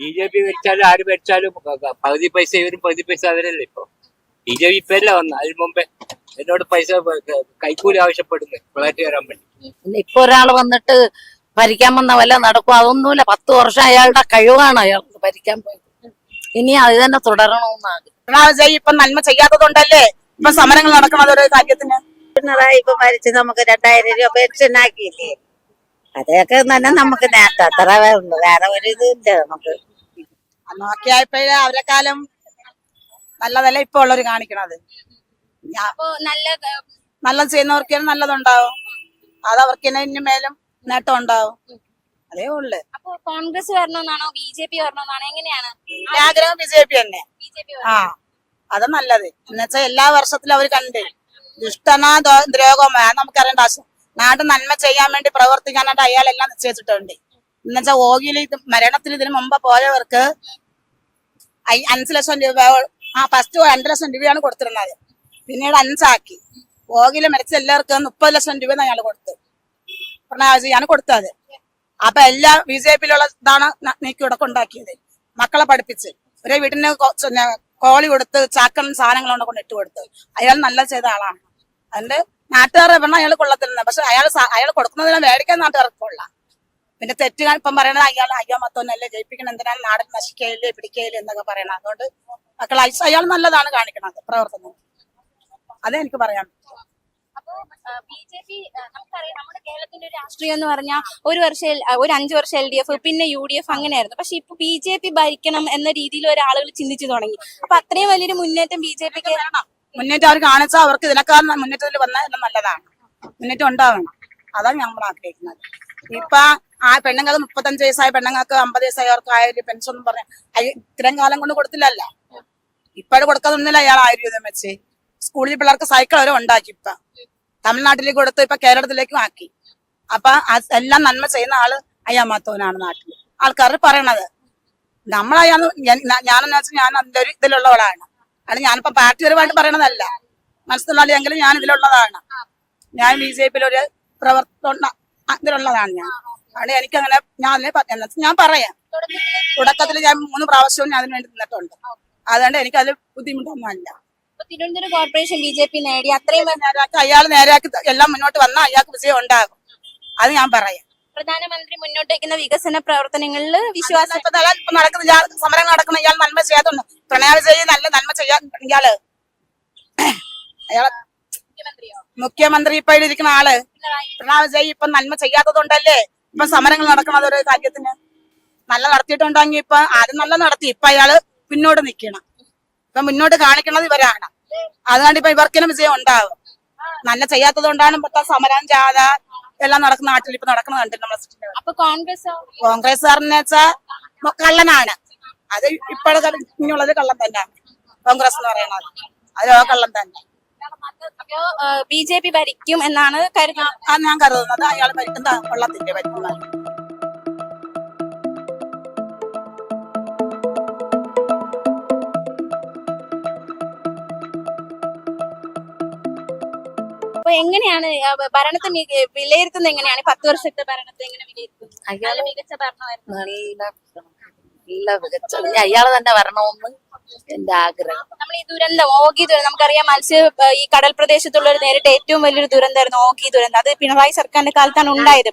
BJP ഭരിച്ചാലും ആര് ഭരിച്ചാലും പകുതി പൈസ ഇവരും പകുതി പൈസ അവരല്ലേ ഇപ്പൊ. BJP ഇപ്പൊ അല്ല വന്ന, അതിന് മുമ്പേ എന്നോട് പൈസ കൈക്കൂലി ആവശ്യപ്പെടുന്നു ഫ്ലാറ്റ് കയറാൻ വേണ്ടി. ഇപ്പൊ ഒരാള് വന്നിട്ട് ഭരിക്കാൻ വന്ന വല്ല നടക്കും, അതൊന്നുമില്ല. 10 വർഷം അയാളുടെ കഴിവാണ് അയാൾ ഭരിക്കാൻ പോയത്. ഇനി അത് തന്നെ തുടരണമെന്നാണ്. ഇപ്പൊ നന്മ ചെയ്യാത്തതുകൊണ്ടല്ലേ ഇപ്പൊ സമരങ്ങൾ നടക്കണത് ഒരു കാര്യത്തിന്. പിണറായി ഇപ്പൊ ഭരിച്ച് നമുക്ക് 2000 രൂപ പെൻഷൻ ആക്കിയില്ലേ, അതൊക്കെ തന്നെ നമുക്ക് നേരത്തെ അത്ര ഉള്ളു, വേറെ ഒരു ഇതില്ല നമുക്ക്. നോക്കിയായപ്പോഴേ അവരെ കാലം നല്ലതല്ല ഇപ്പൊ ഉള്ളവര് കാണിക്കണത്. നല്ലത് ചെയ്യുന്നവർക്ക് നല്ലതുണ്ടാവും, അത് അവർക്ക് ഇനി മേലും നേട്ടം ഉണ്ടാവും, അതേ ഉള്ളു. അപ്പൊ കോൺഗ്രസ് വരണമെന്നാണോ BJP വരണമെന്നാണോ, എങ്ങനെയാണ് ആഗ്രഹം? BJP തന്നെ. ആ, അത് നല്ലത്. എന്നുവെച്ചാ എല്ലാ വർഷത്തിലും അവര് കണ്ട് ദുഷ്ടനോ ദ്രോഹമോ നമുക്കറിയേണ്ട ആവശ്യം. നാട് നന്മ ചെയ്യാൻ വേണ്ടി പ്രവർത്തിക്കാനായിട്ട് അയാളെല്ലാം നിശ്ചയിച്ചിട്ടുണ്ട്. എന്നുവെച്ചാൽ ഓഗിയിൽ മരണത്തിൽ ഇതിന് മുമ്പ് പോയവർക്ക് 5 ലക്ഷം രൂപ, ഫസ്റ്റ് 2 ലക്ഷം രൂപയാണ് കൊടുത്തിരുന്നത്, പിന്നീട് 5 ആക്കി. ഓഗില് മരിച്ച എല്ലാവർക്കും 30 ലക്ഷം രൂപ അയാൾ കൊടുത്തു, പിണറായി വിജയനാണ് കൊടുത്തത്. അപ്പൊ എല്ലാ BJP-യിലുള്ള ഇതാണ് നീക്കി ഇവിടെ ഉണ്ടാക്കിയത്. മക്കളെ പഠിപ്പിച്ച് ഒരേ വീട്ടിന് കോളി കൊടുത്ത് ചാക്കൻ സാധനങ്ങളോണ്ട് കൊണ്ട് ഇട്ട് കൊടുത്ത് അയാൾ നല്ല ചെയ്ത ആളാണ്. അതുകൊണ്ട് നാട്ടുകാരെ പറഞ്ഞാൽ അയാൾ കൊള്ളത്തില്ല, പക്ഷെ അയാൾ കൊടുക്കുന്നതിനെ മേടിക്കാൻ നാട്ടുകാർക്ക് കൊള്ളാം. പിന്നെ തെറ്റ് ഇപ്പം പറയണത് അയ്യോ മൊത്തമൊന്നല്ലേ ജയിപ്പിക്കണം, എന്തിനാണ് നാടൻ നശിക്കയില്ലേ പിടിക്കയില്ലേ എന്നൊക്കെ പറയണം. അതുകൊണ്ട് മക്കൾ അയാൾ നല്ലതാണ് കാണിക്കണത് പ്രവർത്തനം, അതേ എനിക്ക് പറയാം. അപ്പൊ BJP നമുക്കറിയാം, നമ്മുടെ കേരളത്തിന്റെ ഒരു രാഷ്ട്രീയം എന്ന് പറഞ്ഞാൽ ഒരു 5 വർഷം LDF, പിന്നെ UDF അങ്ങനെയായിരുന്നു. പക്ഷെ ഇപ്പൊ BJP ഭരിക്കണം എന്ന രീതിയിൽ ഒരാളുകൾ ചിന്തിച്ചു തുടങ്ങി. അപ്പൊ അത്രയും വലിയൊരു മുന്നേറ്റം BJPക്ക് മുന്നേറ്റം അവർ കാണിച്ചാൽ അവർക്ക് ഇതിനേക്കാൾ മുന്നേറ്റത്തിൽ വന്നാൽ നല്ലതാണ്, മുന്നേറ്റം ഉണ്ടാവണം. അതാണ് ഞങ്ങൾ ആഗ്രഹിക്കുന്നത്. ഇപ്പൊ ആ പെണ്ണുങ്ങൾ 35 വയസ്സായ പെണ്ണുങ്ങൾക്ക് 50 വയസ്സായവർക്ക് 1000 രൂപ പെൻഷൻ ഒന്നും പറഞ്ഞ ഇത്രയും കാലം കൊണ്ട് കൊടുത്തില്ലല്ല. ഇപ്പോഴും കൊടുക്കാതൊന്നുമില്ല അയാൾ 1000 രൂപ വെച്ച്. സ്കൂളിൽ പിള്ളേർക്ക് സൈക്കിൾ വരെ ഉണ്ടാക്കി, ഇപ്പൊ തമിഴ്നാട്ടിലേക്ക് കൊടുത്ത് ഇപ്പൊ കേരളത്തിലേക്കും ആക്കി. അപ്പൊ എല്ലാം നന്മ ചെയ്യുന്ന ആള് അയ്യാമാത്തോനാണ് നാട്ടില് ആൾക്കാർ പറയണത്. നമ്മളയാന്ന് ഞാനെന്ന് വെച്ചാൽ ഞാൻ അതിന്റെ ഒരു ഇതിലുള്ളവളാണ്. അത് ഞാനിപ്പോ പാർട്ടിപരമായിട്ട് പറയണതല്ല, മനസ്സിലാളിയെങ്കിലും ഞാൻ ഇതിലുള്ളതാണ്. ഞാൻ BJP-യിൽ ഒരു ഇതിലുള്ളതാണ് ഞാൻ. അവിടെ എനിക്കങ്ങനെ ഞാൻ പറയാം, തുടക്കത്തിൽ ഞാൻ 3 പ്രാവശ്യവും ഞാൻ അതിന് വേണ്ടി നിന്നിട്ടുണ്ട്. അതുകൊണ്ട് എനിക്കതിൽ ബുദ്ധിമുട്ടൊന്നും അല്ല. തിരുവനന്തപുരം കോർപ്പറേഷൻ BJP നേടി, അത്രയും അയാൾ നേരെയാക്കി എല്ലാം മുന്നോട്ട് വന്നാൽ അയാൾക്ക് വിജയം ഉണ്ടാകും, അത് ഞാൻ പറയാം. പ്രധാനമന്ത്രി മുന്നോട്ട് വയ്ക്കുന്ന വികസന പ്രവർത്തനങ്ങളിൽ വിശ്വാസം ഇപ്പൊ നടക്കുന്ന സമരം നടക്കുന്ന ഇയാൾ നന്മ ചെയ്യാത്തുണ്ട്. പിണറായി വിജയൻ നല്ല നന്മ ചെയ്യാൻ അയാള് മുഖ്യമന്ത്രി ഇപ്പൊ ഇരിക്കുന്ന ആള് പിണറായി വിജയൻ ഇപ്പൊ നന്മ ചെയ്യാത്തതുകൊണ്ടല്ലേ ഇപ്പൊ സമരങ്ങൾ നടക്കുന്നത് ഒരു കാര്യത്തിന്. നല്ല നടത്തിയിട്ടുണ്ടെങ്കിൽ ഇപ്പൊ ആദ്യം നല്ല നടത്തി, ഇപ്പൊ അയാള് പിന്നോട്ട് നിക്കണം. ഇപ്പൊ മുന്നോട്ട് കാണിക്കുന്നത് ഇവരാണ്, അതുകൊണ്ട് ഇപ്പൊ ഇവർക്കിനും വിജയം ഉണ്ടാവും. നല്ല ചെയ്യാത്തത് കൊണ്ടാണ് ഇപ്പത്തെ സമരം ജാഥ എല്ലാം നടക്കുന്ന നാട്ടിൽ ഇപ്പൊ നടക്കുന്നത് കണ്ടിട്ട് നമ്മളെ. അപ്പൊ കോൺഗ്രസ്സുകാരെന്ന് വെച്ചാ കള്ളനാണ്, അത് ഇപ്പോഴത്തെ ഇനിയുള്ളത് കള്ളം തന്നെയാണ്. കോൺഗ്രസ് എന്ന് പറയുന്നത് അത് കള്ളം തന്നെ. BJP ഭരിക്കും എന്നാണ് കരുതുന്നത്. ഞാൻ കരുതുന്നത് അയാൾ ഭരിക്കുന്ന കൊള്ളത്തിന്റെ ഭരിക്കുന്നത്. അപ്പൊ എങ്ങനെയാണ് ഭരണത്തെ വിലയിരുത്തുന്നത്? എങ്ങനെയാണ് 10 വർഷത്തെ ഭരണത്തെ എങ്ങനെ വിലയിരുത്തുന്നത്? അയാള് മികച്ച ഭരണമായിരുന്നു, നല്ല മികച്ച അയാള് തന്നെ വരണമെന്ന് എന്റെ ആഗ്രഹം. നമ്മൾ ഈ ദുരന്തം ഓഗി ദുരന്തം നമുക്കറിയാം, ഈ കടൽ പ്രദേശത്തുള്ളവർ നേരിട്ട് ഏറ്റവും വലിയൊരു ദുരന്തമായിരുന്നു ഓഗി ദുരന്തം. അത് പിണറായി സർക്കാരിന്റെ കാലത്താണ് ഉണ്ടായത്.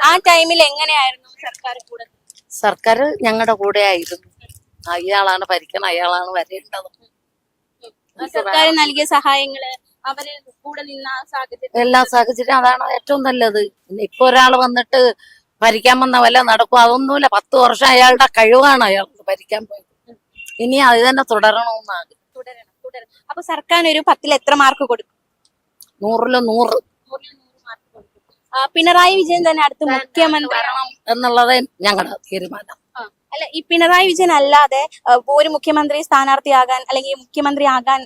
ആ ടൈമിൽ എങ്ങനെയായിരുന്നു സർക്കാർ കൂടെ? സർക്കാർ ഞങ്ങളുടെ കൂടെ ആയിരുന്നു. അയാളാണ് ഭരിക്കണം, അയാളാണ് വരേണ്ടത്. സർക്കാർ നൽകിയ സഹായങ്ങള്, അവര് കൂടെ നിന്ന സാഹചര്യം, എല്ലാ സാഹചര്യം അതാണ് ഏറ്റവും നല്ലത്. ഇപ്പൊ ഒരാള് വന്നിട്ട് ഭരിക്കാൻ വന്ന വല്ല നടക്കും, അതൊന്നുമില്ല. 10 വർഷം അയാളുടെ കഴിവാണ് അയാൾ ഭരിക്കാൻ പോയത്. ഇനി അത് തന്നെ തുടരണമെന്നാണ്. തുടരണം. അപ്പൊ സർക്കാർ ഒരു 10-ൽ എത്ര മാർക്ക് കൊടുക്കും? 100-ൽ 100 മാർക്ക് കൊടുക്കും. പിണറായി വിജയൻ തന്നെ അടുത്ത മുഖ്യമന്ത്രി എന്നുള്ളത് ഞങ്ങളുടെ തീരുമാനം. അല്ല, ഈ പിണറായി വിജയൻ അല്ലാതെ ഒരു മുഖ്യമന്ത്രി സ്ഥാനാർത്ഥിയാകാൻ അല്ലെങ്കിൽ മുഖ്യമന്ത്രി ആകാൻ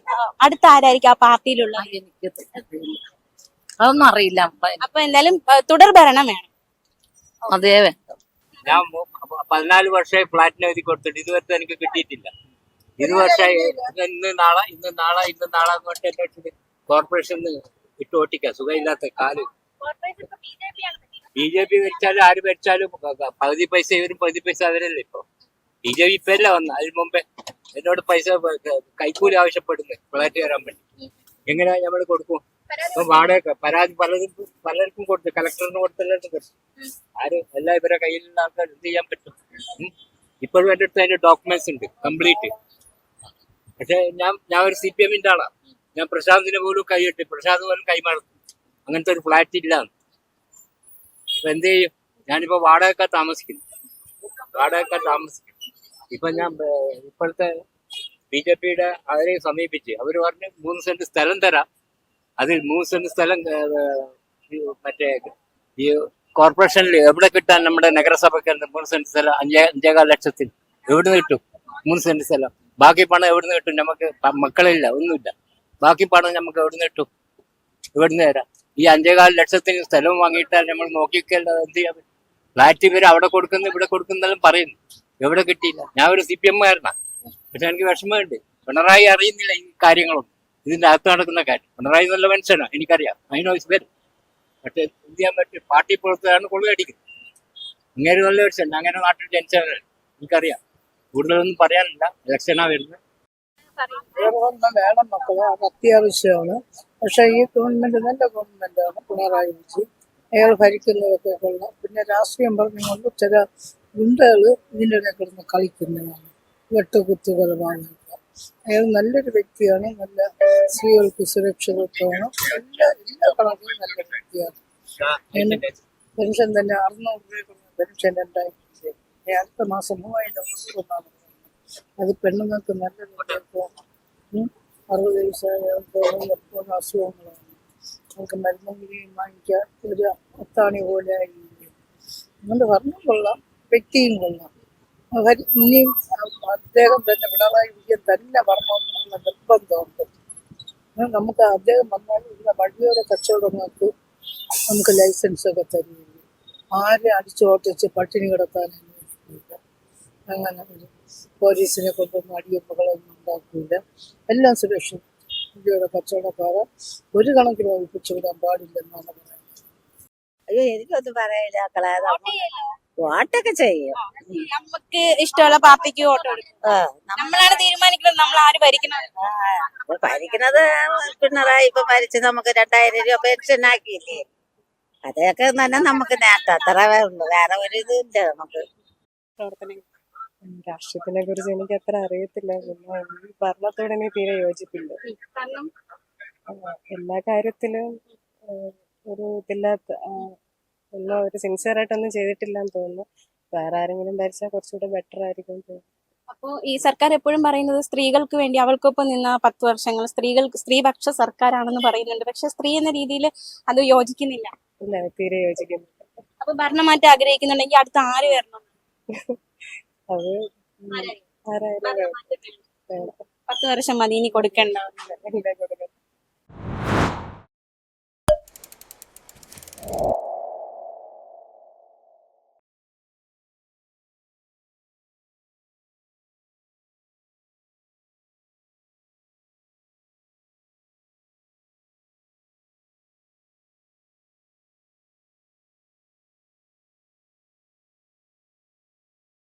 അടുത്ത ആരായിരിക്കും ആ പാർട്ടിയിലുള്ള? എനിക്ക് അതൊന്നും അറിയില്ല. അപ്പൊ എന്തായാലും തുടർ ഭരണം വേണം. അതേ വേണ്ട. ഞാൻ 14 വർഷമായി ഫ്ലാറ്റിന് എഴുതി കൊടുത്തിട്ട് ഇതുവരെ എനിക്ക് കിട്ടിയിട്ടില്ല. 20 വർഷമായി ഇന്ന് നാളെ അങ്ങോട്ട് കോർപ്പറേഷൻ ഇട്ട് ഓട്ടിക്ക സുഖമില്ലാത്ത കാല്. BJP ഭരിച്ചാലും ആര് ഭരിച്ചാലും പകുതി പൈസ ഇവരും പകുതി പൈസ അവരല്ലേ ഇപ്പൊ. BJP ഇപ്പല്ല വന്ന അതിന് മുമ്പേ എന്നോട് പൈസ കൈക്കൂലി ആവശ്യപ്പെടുന്നു ഫ്ലാറ്റ് കയറാൻ വേണ്ടി. എങ്ങനെയാ നമ്മൾ കൊടുക്കും? ഇപ്പൊ വാടക പരാതി പലർക്കും കൊടുത്തു, കളക്ടറിന് കൊടുത്തെല്ലാവർക്കും കൊടുത്തു. ആര് എല്ലാം ഇവരെ കയ്യിലുള്ള ആൾക്കാർ എന്ത് ചെയ്യാൻ പറ്റും? ഇപ്പോഴും എൻ്റെ അടുത്ത് അതിന്റെ ഡോക്യുമെന്റ്സ് ഉണ്ട് കംപ്ലീറ്റ്. പക്ഷെ ഞാൻ ഒരു CPM-ന്റെ ആളാണ്. ഞാൻ പ്രശാന്തിനെ പോലും കൈയിട്ട് പ്രശാന്ത് പോലും കൈമാറും. അങ്ങനത്തെ ഒരു ഫ്ലാറ്റ് ഇല്ല. അപ്പൊ എന്ത് ചെയ്യും? ഞാനിപ്പോ വാടക താമസിക്കുന്നു. ഇപ്പൊ ഞാൻ ഇപ്പോഴത്തെ BJP-യുടെ അവരെ സമീപിച്ച് അവര് പറഞ്ഞ് 3 സെന്റ് സ്ഥലം തരാം. അതിൽ 3 സെന്റ് സ്ഥലം മറ്റേ ഈ കോർപ്പറേഷനിൽ എവിടെ കിട്ടാൻ? നമ്മുടെ നഗരസഭയ്ക്ക് 3 സെന്റ് സ്ഥലം 5.25 ലക്ഷത്തിന് എവിടുന്ന് കിട്ടും? 3 സെന്റ് സ്ഥലം. ബാക്കി പണം എവിടുന്ന് കിട്ടും? നമുക്ക് മക്കളില്ല, ഒന്നുമില്ല. ബാക്കി പണം നമുക്ക് എവിടുന്ന് കിട്ടും? എവിടുന്ന് തരാം? ഈ 5.25 ലക്ഷത്തിന് സ്ഥലം വാങ്ങിയിട്ടാൽ നമ്മൾ നോക്കിക്കേണ്ടത് എന്ത് ചെയ്യാൻ പറ്റും? ഫ്ലാറ്റ് ഇവര് അവിടെ കൊടുക്കുന്നു ഇവിടെ കൊടുക്കുന്നെല്ലാം പറയുന്നു. എവിടെ കിട്ടിയില്ല. ഞാൻ ഒരു CPM-കാരനാണ്. പക്ഷെ എനിക്ക് വിഷമമുണ്ട്. പിണറായി അറിയുന്നില്ല ഈ കാര്യങ്ങളൊന്നും, ഇതിന്റെ അകത്ത് നടക്കുന്ന കാര്യം. പിണറായി നല്ല മനുഷ്യനാണ്, എനിക്കറിയാം. അതിനോട് വരും. പക്ഷെ എന്ത് ചെയ്യാൻ പറ്റും? പാർട്ടി പുറത്താണ് കൊള്ളുകടിക്കുന്നത്. ഇങ്ങനെ നല്ല മനുഷ്യൻ, അങ്ങനെ നാട്ടിൽ ജനിച്ചവരാണ്, എനിക്കറിയാം. കൂടുതലൊന്നും പറയാനില്ല. ഇലക്ഷനാ വരുന്നത്. വേണം മക്കളെ, അത് അത്യാവശ്യമാണ്. പക്ഷെ ഈ ഗവൺമെന്റ് നല്ല ഗവൺമെന്റാണ് പിണറായി വിജയൻ. അയാൾ ഭരിക്കുന്നതൊക്കെ കൊള്ളാം. പിന്നെ രാഷ്ട്രീയം പറഞ്ഞുകൊണ്ട് ചില ഗുണ്ടകള് ഇതിൻ്റെ ഇടയിൽ കിടന്ന് കളിക്കുന്നതാണ്, വെട്ടുകുത്തുകൊലപാതകങ്ങൾ. അയാൾ നല്ലൊരു വ്യക്തിയാണ്. നല്ല സ്ത്രീകൾക്ക് സുരക്ഷിതത്വമാണ്. എല്ലാ കളറിലും നല്ല വ്യക്തിയാണ്. പെൻഷൻ തന്നെ 600 രൂപ പെൻഷൻ ഉണ്ടായിട്ടില്ലേ? അടുത്ത മാസം 3000 കൊടുക്കുമെന്നാണ്. അത് പെണ്ണുങ്ങൾക്ക് നല്ലൊരു 60 വയസ്സായവർക്ക് എപ്പോഴും അസുഖങ്ങളാണ്. നമുക്ക് മരുന്നും ഗുളികയും വാങ്ങിക്കാൻ ഒരു അത്താണി പോലെ ആയില്ലേ. അതുകൊണ്ട് ഭരണം കൊള്ളാം, വ്യക്തിയും കൊള്ളാം. ഇനിയും അദ്ദേഹം തന്നെ പിണറായി വിജയൻ തന്നെ വരണമെന്നുള്ള നിർബന്ധമുണ്ട്. നമുക്ക് അദ്ദേഹം വന്നാലും ഇവിടെ വഴിയോര കച്ചവടങ്ങൾക്ക് നമുക്ക് ലൈസൻസ് ഒക്കെ തരുകയുള്ളൂ. ആരെ അടിച്ചോട്ടിച്ച് പട്ടിണി കിടക്കാൻ അനുവദിക്കില്ല. അങ്ങനെ ഒരു പോലീസിനെ കൊണ്ടൊന്നും അടിയപ്പുകളൊന്നും ഉണ്ടാക്കില്ല. എല്ലാം സുരക്ഷിത. വഴിയോര കച്ചവടക്കാരെ ഒരു കണക്കിന് ഒഴിപ്പിച്ചു വിടാൻ പാടില്ലെന്നാണ് പറയുന്നത്. അയ്യോ, എനിക്കൊന്നും പറയാനില്ല മക്കളെ. വോട്ടൊക്കെ ചെയ്യും. നമുക്ക് ഇഷ്ടമുള്ള പാർട്ടിക്ക് വോട്ട് കൊടുക്കും. നമ്മളാണ് തീരുമാനിക്കുന്നത് നമ്മൾ ആര് ഭരിക്കണം. ഭരിക്കുന്നത് പിണറായി ഇപ്പൊ ഭരിച്ച് നമുക്ക് 2000 രൂപ പെൻഷൻ ആക്കിയില്ലേ? അതൊക്കെ തന്നെ നമുക്ക് നേട്ടം. അത്ര ഉള്ളു, വേറെ ഒരു ഇതില്ല നമുക്ക്. രാഷ്ട്രീയത്തിനെ കുറിച്ച് എനിക്ക് അത്ര അറിയത്തില്ല. പിന്നെ ഈ ഭരണത്തോട് എനിക്ക് തീരെ യോജിപ്പില്ല. കാരണം എല്ലാ കാര്യത്തിലും ഒരു ഇതില്ലാത്ത ഒന്നും ഒരു സിൻസിയർ ആയിട്ടൊന്നും ചെയ്തിട്ടില്ലെന്ന് തോന്നുന്നു. വേറെ ആരെങ്കിലും ഭരിച്ചാൽ കുറച്ചുകൂടെ ബെറ്റർ ആയിരിക്കും തോന്നുന്നു. അപ്പോ ഈ സർക്കാർ എപ്പോഴും പറയുന്നത് സ്ത്രീകൾക്ക് വേണ്ടി അവൾക്കൊപ്പം നിന്ന 10 വർഷങ്ങൾ സ്ത്രീപക്ഷ സർക്കാരാണെന്ന് പറയുന്നുണ്ട്. പക്ഷെ സ്ത്രീ എന്ന രീതിയിൽ അത് യോജിക്കുന്നില്ല. ഇല്ല, തീരെ യോജിക്കുന്നില്ല. അപ്പൊ ഭരണമാറ്റം ആഗ്രഹിക്കുന്നുണ്ടെങ്കിൽ അടുത്ത ആര് വരണം? അത് ആരായാലും വേണം. 10 വർഷം മതി, ഇനി കൊടുക്കണ്ട. കൊടുക്കണം.